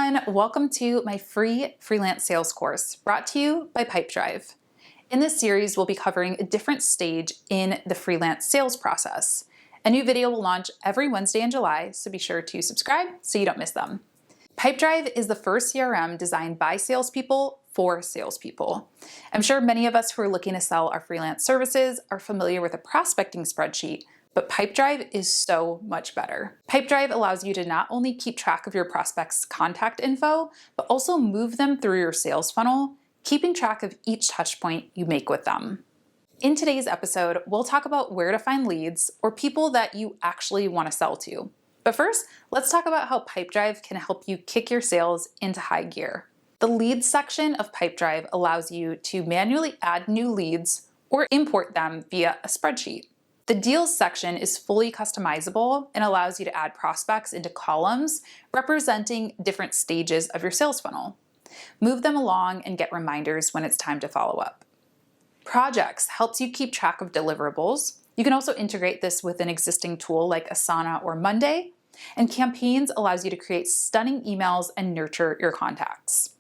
everyone, welcome to my free freelance sales course brought to you by Pipedrive. In this series, we'll be covering a different stage in the freelance sales process. A new video will launch every Wednesday in July, so be sure to subscribe so you don't miss them. Pipedrive is the first CRM designed by salespeople for salespeople. I'm sure many of us who are looking to sell our freelance services are familiar with a prospecting spreadsheet, but Pipedrive is so much better. Pipedrive allows you to not only keep track of your prospects' contact info, but also move them through your sales funnel, keeping track of each touch point you make with them. In today's episode, we'll talk about where to find leads or people that you actually want to sell to. But first, let's talk about how Pipedrive can help you kick your sales into high gear. The leads section of Pipedrive allows you to manually add new leads or import them via a spreadsheet. The deals section is fully customizable and allows you to add prospects into columns representing different stages of your sales funnel. Move them along and get reminders when it's time to follow up. Projects helps you keep track of deliverables. You can also integrate this with an existing tool like Asana or Monday. And Campaigns allows you to create stunning emails and nurture your contacts.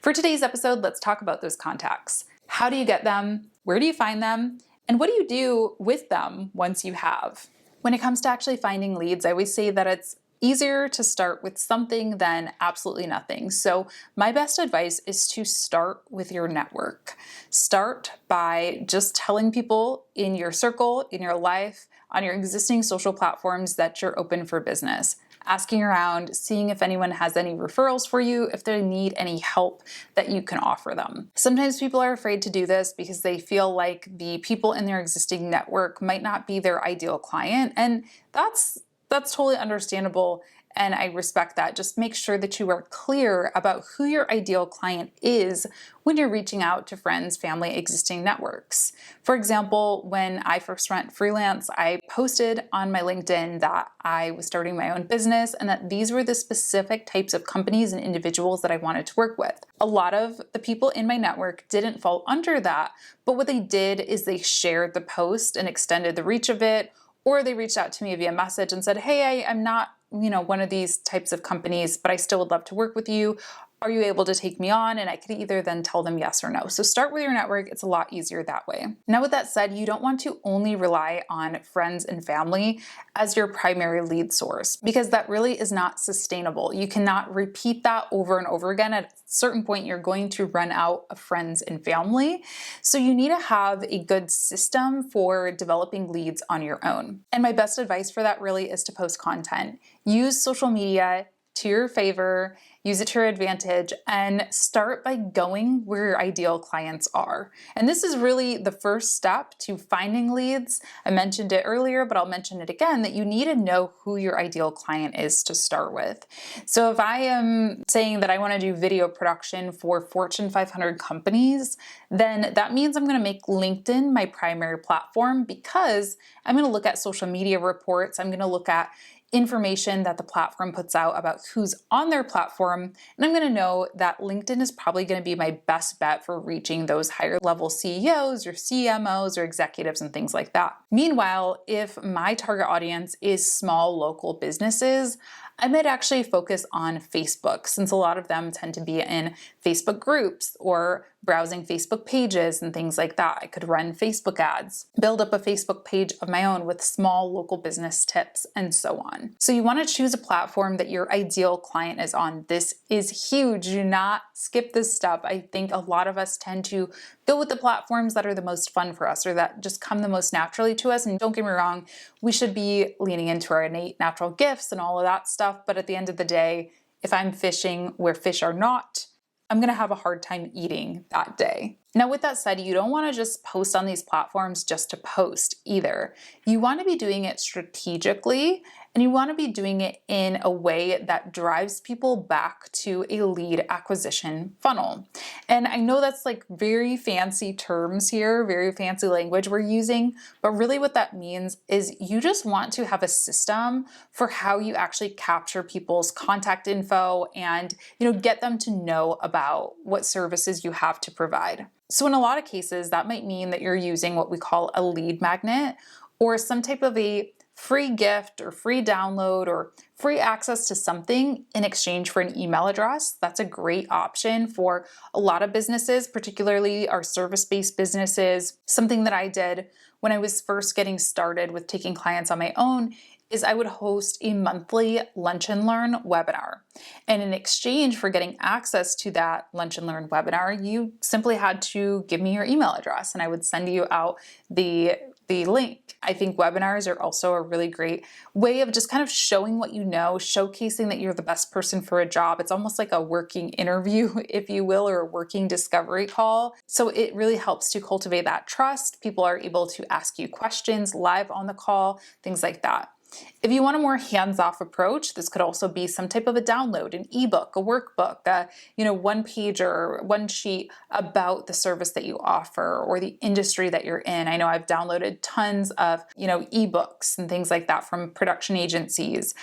For today's episode, let's talk about those contacts. How do you get them? Where do you find them? And what do you do with them once you have? When it comes to actually finding leads, I always say that it's easier to start with something than absolutely nothing. So my best advice is to start with your network. Start by just telling people in your circle, in your life, on your existing social platforms that you're open for business. Asking around, seeing if anyone has any referrals for you, if they need any help that you can offer them. Sometimes people are afraid to do this because they feel like the people in their existing network might not be their ideal client, and that's totally understandable, and I respect that. Just make sure that you are clear about who your ideal client is when you're reaching out to friends, family, existing networks. For example, when I first went freelance, I posted on my LinkedIn that I was starting my own business and that these were the specific types of companies and individuals that I wanted to work with. A lot of the people in my network didn't fall under that, but what they did is they shared the post and extended the reach of it, or they reached out to me via message and said, hey, I'm not, one of these types of companies, but I still would love to work with you. Are you able to take me on? And I could either then tell them yes or no. So start with your network. It's a lot easier that way. Now, with that said, you don't want to only rely on friends and family as your primary lead source, because that really is not sustainable. You cannot repeat that over and over again. At a certain point, you're going to run out of friends and family. So you need to have a good system for developing leads on your own. And my best advice for that really is to post content. Use social media to your favor, use it to your advantage, and start by going where your ideal clients are. And this is really the first step to finding leads. I mentioned it earlier, but I'll mention it again, that you need to know who your ideal client is to start with. So if I am saying that I want to do video production for Fortune 500 companies, then that means I'm going to make LinkedIn my primary platform, because I'm going to look at social media reports. I'm going to look at information that the platform puts out about who's on their platform. And I'm going to know that LinkedIn is probably going to be my best bet for reaching those higher level CEOs or CMOs or executives and things like that. Meanwhile, if my target audience is small local businesses, I might actually focus on Facebook, since a lot of them tend to be in Facebook groups or browsing Facebook pages and things like that. I could run Facebook ads, build up a Facebook page of my own with small local business tips, and so on. So you want to choose a platform that your ideal client is on. This is huge. Do not skip this step. I think a lot of us tend to go with the platforms that are the most fun for us or that just come the most naturally to us. And don't get me wrong, we should be leaning into our innate natural gifts and all of that stuff. But at the end of the day, if I'm fishing where fish are not, I'm going to have a hard time eating that day. Now, with that said, you don't want to just post on these platforms just to post either. You want to be doing it strategically, and you want to be doing it in a way that drives people back to a lead acquisition funnel. And I know that's like very fancy terms here, very fancy language we're using, but really what that means is you just want to have a system for how you actually capture people's contact info and, get them to know about what services you have to provide. So in a lot of cases, that might mean that you're using what we call a lead magnet or some type of a free gift or free download or free access to something in exchange for an email address. That's a great option for a lot of businesses, particularly our service-based businesses. Something that I did when I was first getting started with taking clients on my own is I would host a monthly Lunch and Learn webinar. And in exchange for getting access to that Lunch and Learn webinar, you simply had to give me your email address and I would send you out the link. I think webinars are also a really great way of just kind of showing what you know, showcasing that you're the best person for a job. It's almost like a working interview, if you will, or a working discovery call. So it really helps to cultivate that trust. People are able to ask you questions live on the call, things like that. If you want a more hands-off approach, this could also be some type of a download, an ebook, a workbook, one pager, one sheet about the service that you offer or the industry that you're in. I know I've downloaded tons of, ebooks and things like that from production agencies.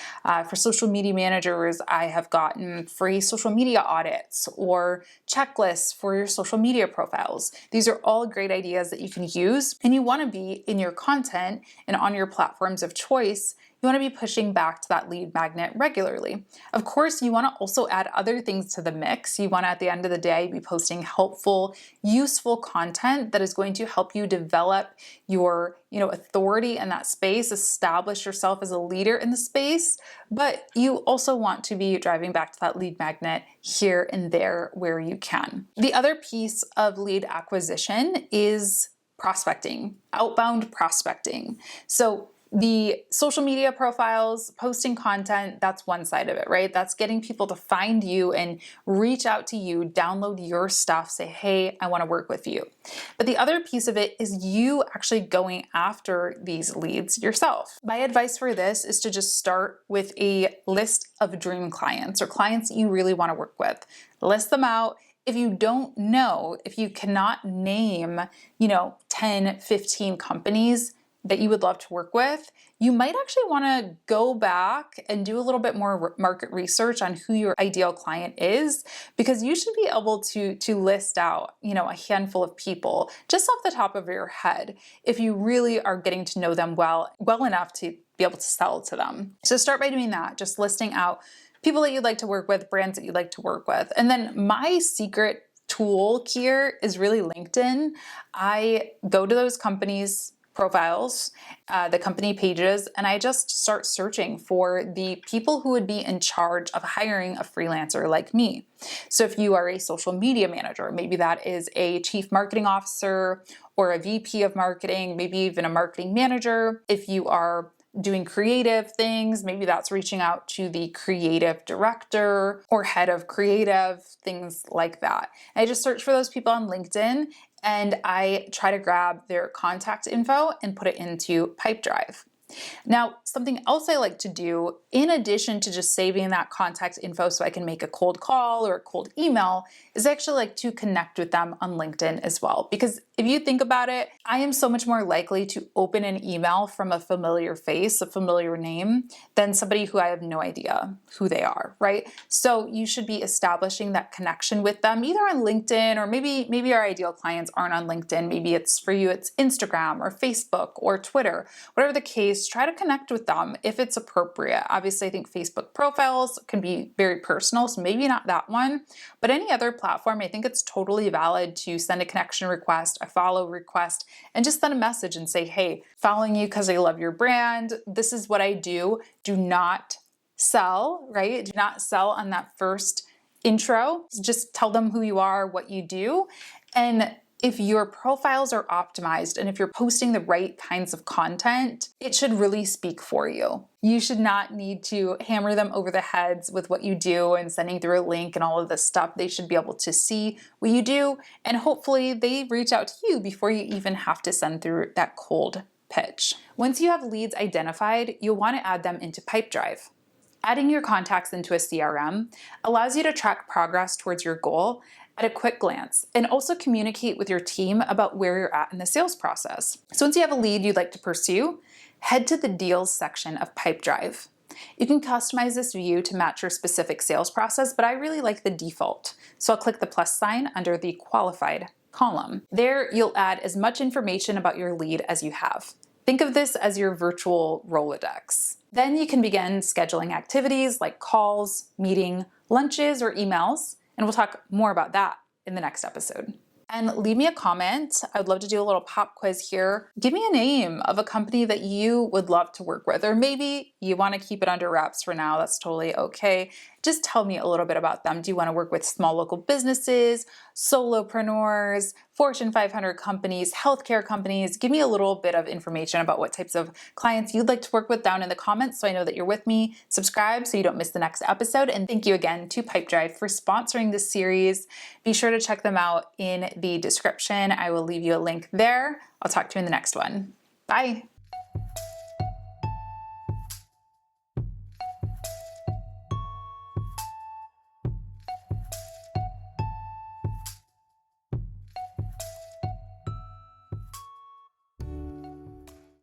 For social media managers, I have gotten free social media audits or checklists for your social media profiles. These are all great ideas that you can use, and you want to be in your content and on your platforms of choice. You want to be pushing back to that lead magnet regularly. Of course, you want to also add other things to the mix. You want to, at the end of the day, be posting helpful, useful content that is going to help you develop your, authority in that space, establish yourself as a leader in the space, but you also want to be driving back to that lead magnet here and there where you can. The other piece of lead acquisition is prospecting, outbound prospecting. So the social media profiles, posting content, that's one side of it, right? That's getting people to find you and reach out to you, download your stuff, say, hey, I want to work with you. But the other piece of it is you actually going after these leads yourself. My advice for this is to just start with a list of dream clients or clients that you really want to work with. List them out. If you don't know, if you cannot name, 10, 15 companies that you would love to work with, you might actually want to go back and do a little bit more market research on who your ideal client is, because you should be able to list out, a handful of people just off the top of your head if you really are getting to know them well enough to be able to sell to them. So start by doing that, just listing out people that you'd like to work with, brands that you'd like to work with. And then my secret tool here is really LinkedIn. I go to those companies' profiles, the company pages, and I just start searching for the people who would be in charge of hiring a freelancer like me. So if you are a social media manager, maybe that is a chief marketing officer or a VP of marketing, maybe even a marketing manager. If you are doing creative things, maybe that's reaching out to the creative director or head of creative, things like that. And I just search for those people on LinkedIn and I try to grab their contact info and put it into Pipedrive. Now, something else I like to do, in addition to just saving that contact info so I can make a cold call or a cold email, is actually like to connect with them on LinkedIn as well. Because if you think about it, I am so much more likely to open an email from a familiar face, a familiar name, than somebody who I have no idea who they are, right? So you should be establishing that connection with them either on LinkedIn, or maybe our ideal clients aren't on LinkedIn. Maybe it's for you, it's Instagram or Facebook or Twitter, whatever the case. Try to connect with them if it's appropriate. Obviously, I think Facebook profiles can be very personal, so maybe not that one, but any other platform, I think it's totally valid to send a connection request, a follow request, and just send a message and say, hey, following you because I love your brand. This is what I do. Do not sell, right? Do not sell on that first intro. Just tell them who you are, what you do. And if your profiles are optimized and if you're posting the right kinds of content, it should really speak for you. You should not need to hammer them over the heads with what you do and sending through a link and all of this stuff. They should be able to see what you do, and hopefully they reach out to you before you even have to send through that cold pitch. Once you have leads identified, you'll want to add them into Pipedrive. Adding your contacts into a CRM allows you to track progress towards your goal at a quick glance, and also communicate with your team about where you're at in the sales process. So once you have a lead you'd like to pursue, head to the deals section of Pipedrive. You can customize this view to match your specific sales process, but I really like the default. So I'll click the plus sign under the qualified column. There you'll add as much information about your lead as you have. Think of this as your virtual Rolodex. Then you can begin scheduling activities like calls, meeting, lunches, or emails, and we'll talk more about that in the next episode. And leave me a comment. I would love to do a little pop quiz here. Give me a name of a company that you would love to work with, or maybe you want to keep it under wraps for now. That's totally okay. Just tell me a little bit about them. Do you want to work with small local businesses, solopreneurs, Fortune 500 companies, healthcare companies? Give me a little bit of information about what types of clients you'd like to work with down in the comments so I know that you're with me. Subscribe so you don't miss the next episode. And thank you again to Pipedrive for sponsoring this series. Be sure to check them out in the description. I will leave you a link there. I'll talk to you in the next one. Bye.